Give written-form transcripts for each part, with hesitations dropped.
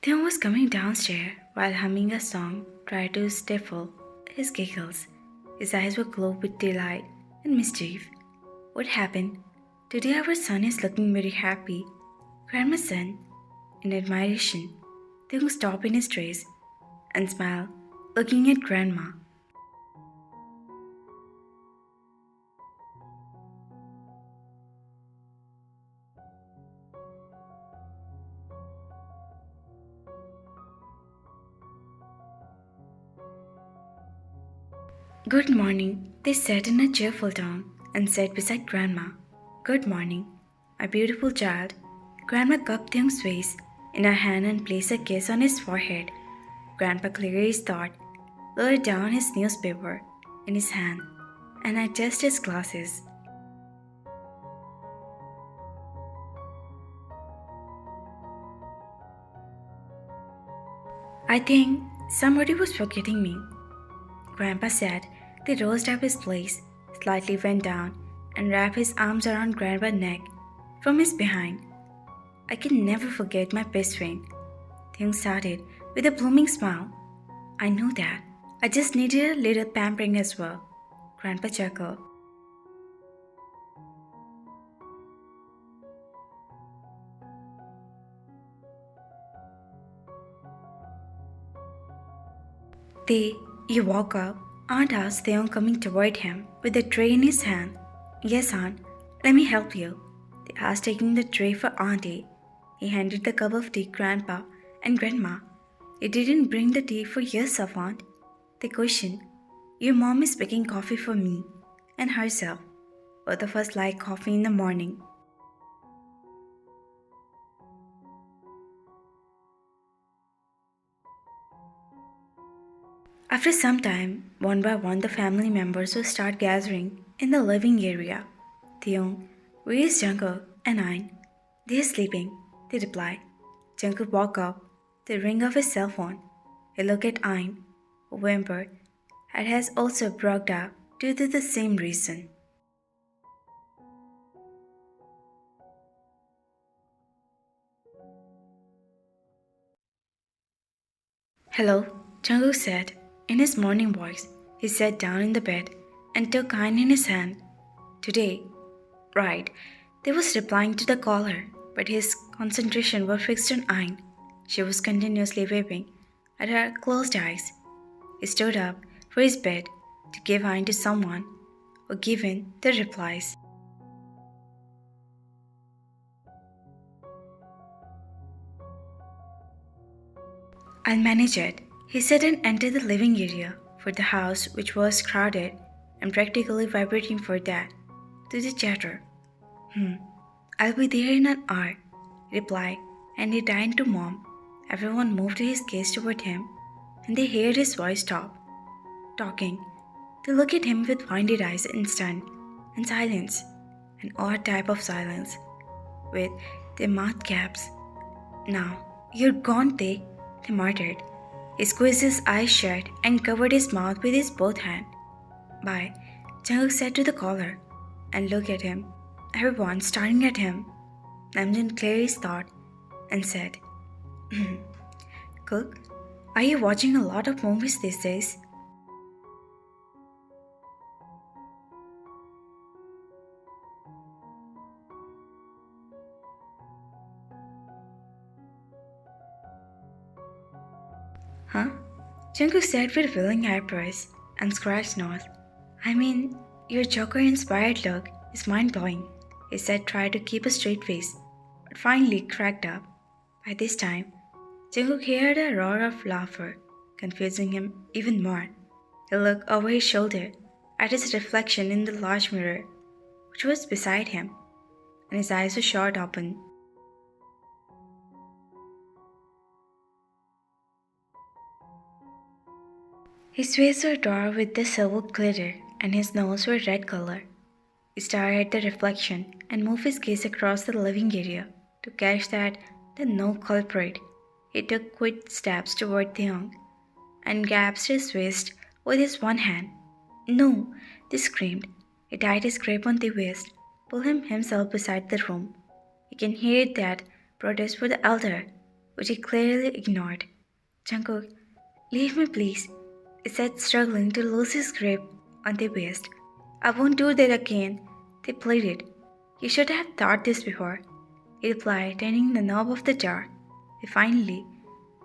Theo was coming downstairs while humming a song, tried to stifle his giggles. His eyes were glowed with delight and mischief. What happened? Today our son is looking very happy. Grandma's son, in admiration, Theo stopped in his race and smiled, looking at Grandma. Good morning, they said in a cheerful tone and sat beside Grandma. Good morning, my beautiful child. Grandma cupped Theong's face in her hand and placed a kiss on his forehead. Grandpa cleared his thought, lowered down his newspaper in his hand, and adjusted his glasses. I think somebody was forgetting me, Grandpa said. They rose up his place, slightly bent down, and wrapped his arms around Grandpa's neck from his behind. I can never forget my best friend. Things started with a blooming smile. I knew that. I just needed a little pampering as well. Grandpa chuckled. You woke up. Aunt asked Theon coming toward him with a tray in his hand. Yes, Aunt, let me help you. They asked taking the tray for Auntie. He handed the cup of tea Grandpa and Grandma. You didn't bring the tea for yourself, Aunt. They questioned. Your mom is making coffee for me and herself. Both of us like coffee in the morning. After some time, one by one the family members would start gathering in the living area. Theon, where is Jungkook and Ain? They're sleeping, they replied. Jungkook woke up, the ring of his cell phone. He looked at Ain, who whimpered, and has also broke up due to the same reason. Hello, Jungkook said. In his morning voice, he sat down in the bed and took Ain in his hand. Today, right, they was replying to the caller, but his concentration was fixed on Ain. She was continuously weeping at her closed eyes. He stood up for his bed to give Ain to someone who given the replies. I'll manage it, he said and entered the living area for the house, which was crowded and practically vibrating for that, to the chatter. I'll be there in an hour, he replied, and he turned to Mom. Everyone moved his gaze toward him, and they heard his voice stop talking. They looked at him with winded eyes in stun and silence, an odd type of silence, with their mouth gaps. Now, you're gone, they muttered. He squeezed his eyes shut and covered his mouth with his both hands. Bye, Jungkook said to the caller, and looked at him. Everyone staring at him. Namjoon cleared his thought and said, Cook, are you watching a lot of movies these days? Huh? Jungkook said with willing eyebrows and scratched nose. I mean, your Joker-inspired look is mind-blowing, he said, trying to keep a straight face, but finally cracked up. By this time, Jungkook heard a roar of laughter, confusing him even more. He looked over his shoulder at his reflection in the large mirror, which was beside him, and his eyes were short open. His face was dark with the silver glitter, and his nose was red color. He stared at the reflection and moved his gaze across the living area to catch that the no culprit. He took quick steps toward Theong and grasped his waist with his one hand. No, they screamed. He tied his grip on the waist, pulled him himself beside the room. You can hear that protest for the elder. which he clearly ignored. Jungkook, leave me please, he said, struggling to lose his grip on the waist. I won't do that again, they pleaded. You should have thought this before, he replied, turning the knob of the door. He finally,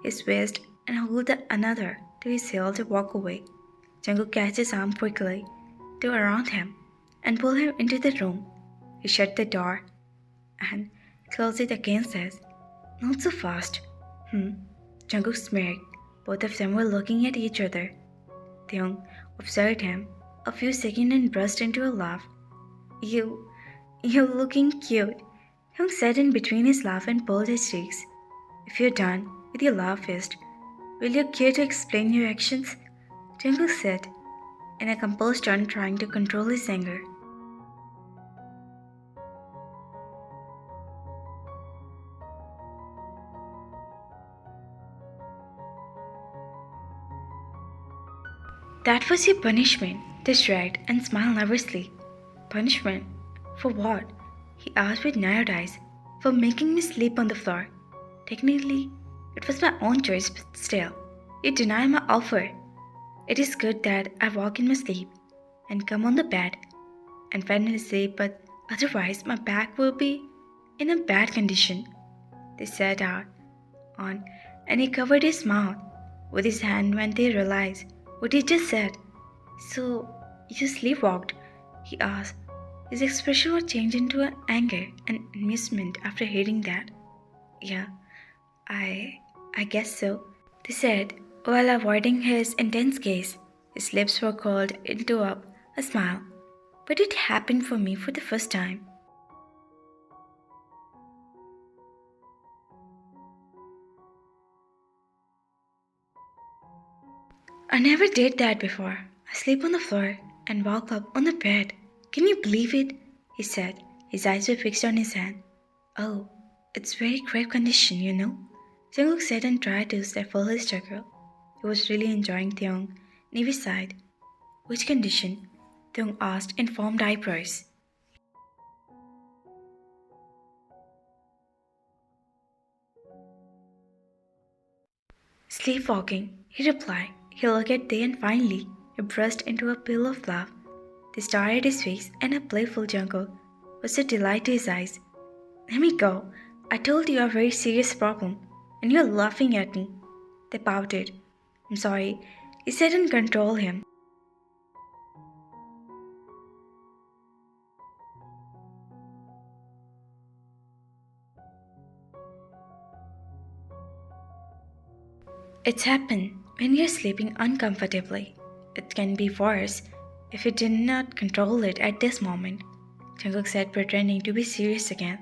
his waist and hold another to his heel to walk away. Jungkook catches his arm quickly to around him and pull him into the room. He shut the door and closed it again, says, not so fast. Jungkook smirked. Both of them were looking at each other. Taeyoung observed him a few seconds and burst into a laugh. You're looking cute, Taeyoung said in between his laugh and pulled his cheeks. If you're done with your laugh fest, will you care to explain your actions? Jungkook said, in a composed tone, trying to control his anger. That was your punishment, they shrugged and smiled nervously. Punishment? For what? He asked with narrowed eyes. For making me sleep on the floor. Technically, it was my own choice, but still, you deny my offer. It is good that I walk in my sleep and come on the bed and finally sleep, but otherwise my back will be in a bad condition. They sat out on and he covered his mouth with his hand when they realized what he just said. So, you sleepwalked? He asked. His expression was changed into an anger and amusement after hearing that. Yeah, I guess so, they said, while avoiding his intense gaze. His lips were curled into a smile. But it happened for me for the first time. I never did that before. I sleep on the floor and woke up on the bed. Can you believe it? He said. His eyes were fixed on his hand. Oh, it's very grave condition, you know. Jungkook said and tried to stifle his struggle. He was really enjoying Taeyoung, and he sighed. Which condition? Taeyoung asked in formed eyebrows. Sleepwalking, he replied. He looked at Tae and finally he burst into a peal of laugh. They stared at his face and a playful Jungkook was a delight to his eyes. Let me go. I told you a very serious problem, and you're laughing at me. They pouted. I'm sorry, he said and controlled him. It's happened when you're sleeping uncomfortably. It can be worse if you did not control it at this moment, Jungkook said, pretending to be serious again.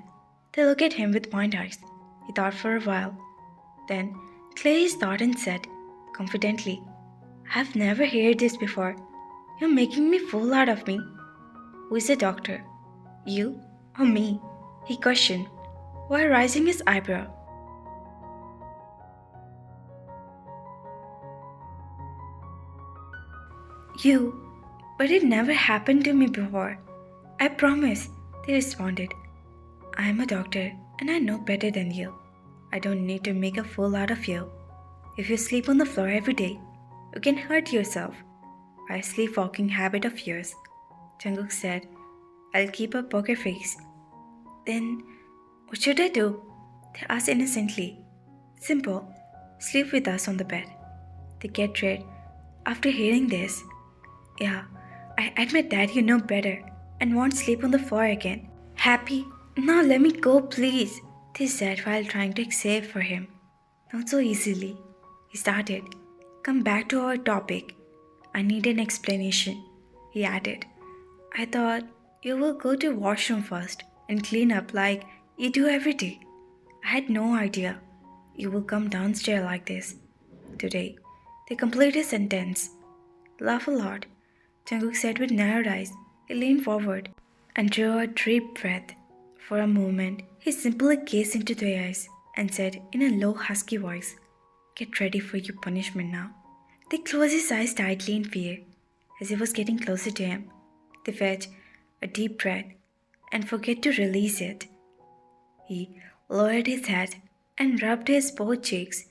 They looked at him with wide eyes. He thought for a while. Then cleared his thought and said, confidently, I've never heard this before. You're making me fool out of me. Who is the doctor? You or me? He questioned, while raising his eyebrow. You, but it never happened to me before. I promise, they responded. I am a doctor and I know better than you. I don't need to make a fool out of you. If you sleep on the floor every day, you can hurt yourself by a sleepwalking habit of yours. Jungkook said, I'll keep a poker face. Then, what should I do? They asked innocently. Simple, sleep with us on the bed. They get red after hearing this. Yeah, I admit that you know better and won't sleep on the floor again. Happy? Now let me go, please, they said while trying to exhale for him. Not so easily. He started. Come back to our topic. I need an explanation, he added. I thought you will go to washroom first and clean up like you do every day. I had no idea you will come downstairs like this. Today, they completed a sentence. Laugh a lot, Jungkook said with narrowed eyes. He leaned forward and drew a deep breath. For a moment, he simply gazed into their eyes and said in a low, husky voice, Get ready for your punishment now. They closed his eyes tightly in fear. As he was getting closer to him, they fetched a deep breath and forget to release it. He lowered his head and rubbed his both cheeks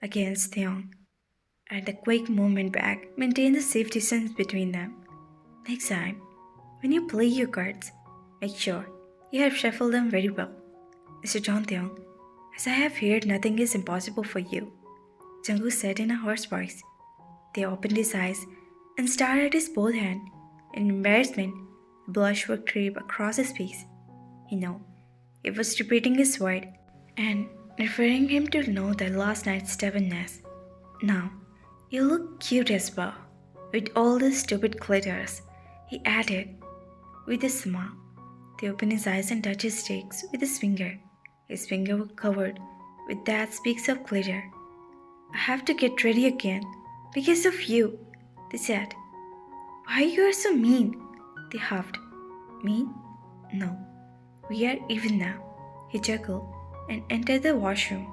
against Theon. At the quick movement back, maintain the safe distance between them. Next time, when you play your cards, make sure you have shuffled them very well. Mr. John Theong, as I have heard nothing is impossible for you, Jungkook said in a hoarse voice. They opened his eyes and stared at his both hand. In embarrassment, a blush would creep across his face. He knew he was repeating his word and referring him to know the last night's stubbornness. Now, you look cute as well, with all those stupid glitters, he added with a smile. He opened his eyes and touched his cheeks with his finger. His finger was covered with that speaks of glitter. I have to get ready again because of you, they said. Why you are so mean? They huffed. Mean? No. We are even now. He chuckled and entered the washroom.